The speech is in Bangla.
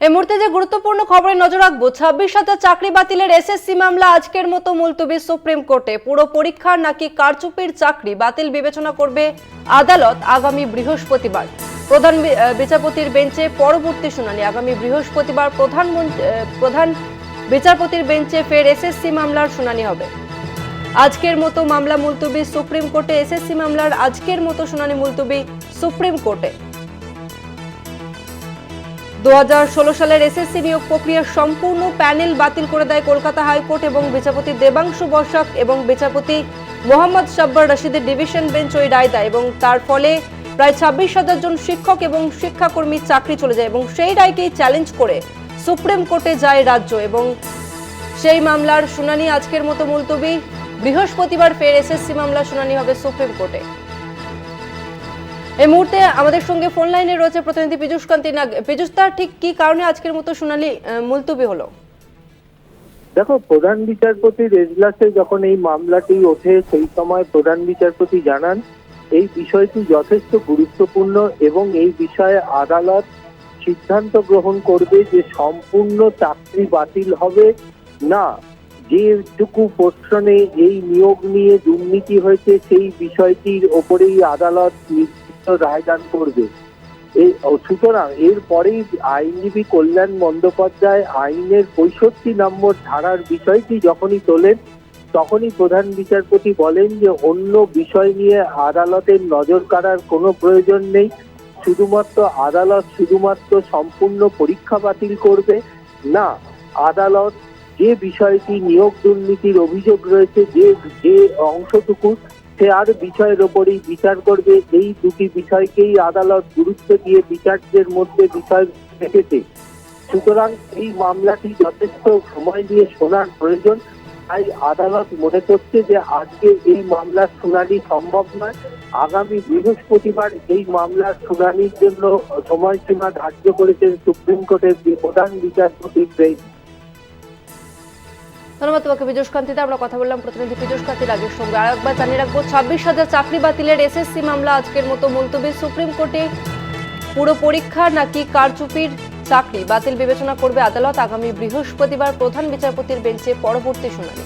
এই মুহূর্তে যে গুরুত্বপূর্ণ খবরে নজর রাখবো, 26,000 চাকরি বাতিলের এসএসসি মামলা আজকের মতো মুলতবি সুপ্রিম কোর্টে। পুরো পরীক্ষার নাকি কারচুপির চাকরি বাতিল বিবেচনা করবে আদালত আগামী বৃহস্পতিবার। প্রধান বিচারপতির বেঞ্চে পরবর্তী শুনানি আগামী বৃহস্পতিবার। প্রধান বিচারপতির বেঞ্চে ফের এসএসসি মামলার শুনানি হবে। আজকের মতো মামলা মুলতবি সুপ্রিম কোর্টে। এসএসসি মামলার আজকের মতো শুনানি মুলতবি সুপ্রিম কোর্টে। 2016 সালের এসএসসি নিয়োগ প্রক্রিয়ার সম্পূর্ণ প্যানেল বাতিল করে দেয় কলকাতা হাইকোর্ট এবং বিচারপতি দেবাংশু বসাক এবং বিচারপতি মোহাম্মদ সাব্বার রশিদের ডিভিশন বেঞ্চ ওই রায় দেয় এবং তার ফলে প্রায় 26,000 জন শিক্ষক এবং শিক্ষাকর্মীর চাকরি চলে যায় এবং সেই রায়কেই চ্যালেঞ্জ করে সুপ্রিম কোর্টে যায় রাজ্য এবং সেই মামলার শুনানি আজকের মতো মুলতবি। বৃহস্পতিবার ফের এসএসসি মামলার শুনানি হবে সুপ্রিম কোর্টে। এই মুহূর্তে আমাদের সঙ্গে ফোন লাইনে রয়েছে প্রতিনিধি পীযূষ কান্তি নাগ। পীযূষ দা, ঠিক কি কারণে আজকের মতো শুনানি মুলতবি হলো? দেখো, প্রধান বিচারপতির এজলাসে যখন এই মামলাটি ওঠে সেই সময় প্রধান বিচারপতি জানান এই বিষয়টি যথেষ্ট গুরুত্বপূর্ণ এবং এই বিষয়ে আদালত সিদ্ধান্ত গ্রহণ করবে যে সম্পূর্ণ চাকরি বাতিল হবে না, যেটুকু পোর্শনে এই নিয়োগ নিয়ে দুর্নীতি হয়েছে সেই বিষয়টির ওপরেই আদালত নির্দিষ্ট রায়দান করবে। সুতরাং এরপরেই আইনজীবী কল্যাণ বন্দ্যোপাধ্যায় আইনের 65 নম্বর ধারার বিষয়টি যখনই তোলেন তখনই প্রধান বিচারপতি বলেন যে অন্য বিষয় নিয়ে আদালতের নজর কাড়ার কোনো প্রয়োজন নেই, আদালত শুধুমাত্র সম্পূর্ণ পরীক্ষা বাতিল করবে না, আদালত যে বিষয়টি নিয়োগ দুর্নীতির অভিযোগ রয়েছে যে অংশটুকু সে আর বিষয়ের ওপরেই বিচার করবে। এই দুটি বিষয়কেই আদালত গুরুত্ব দিয়ে বিচারকের মধ্যে বিষয় রেখেছে। সুতরাং এই মামলাটি যথেষ্ট সময় নিয়ে শোনার প্রয়োজন। তাই আদালত মনে করছে যে আজকে এই মামলার শুনানি সম্ভব নয়, আগামী বৃহস্পতিবার এই মামলার শুনানির জন্য সময়সীমা ধার্য করেছেন সুপ্রিম কোর্টের প্রধান বিচারপতি বেঞ্চ। ধন্যবাদ তোমাকে পীযূষ কান্তিতে। আমরা কথা বললাম প্রতিনিধি পীযূষ কান্তি নাগের সঙ্গে। আর একবার জানিয়ে রাখবো, 26,000 চাকরি বাতিলের এসএসসি মামলা আজকের মতো মুলতবি সুপ্রিম কোর্টে। পুরো পরীক্ষা নাকি কারচুপির চাকরি বাতিল বিবেচনা করবে আদালত আগামী বৃহস্পতিবার। প্রধান বিচারপতির বেঞ্চে পরবর্তী শুনানি।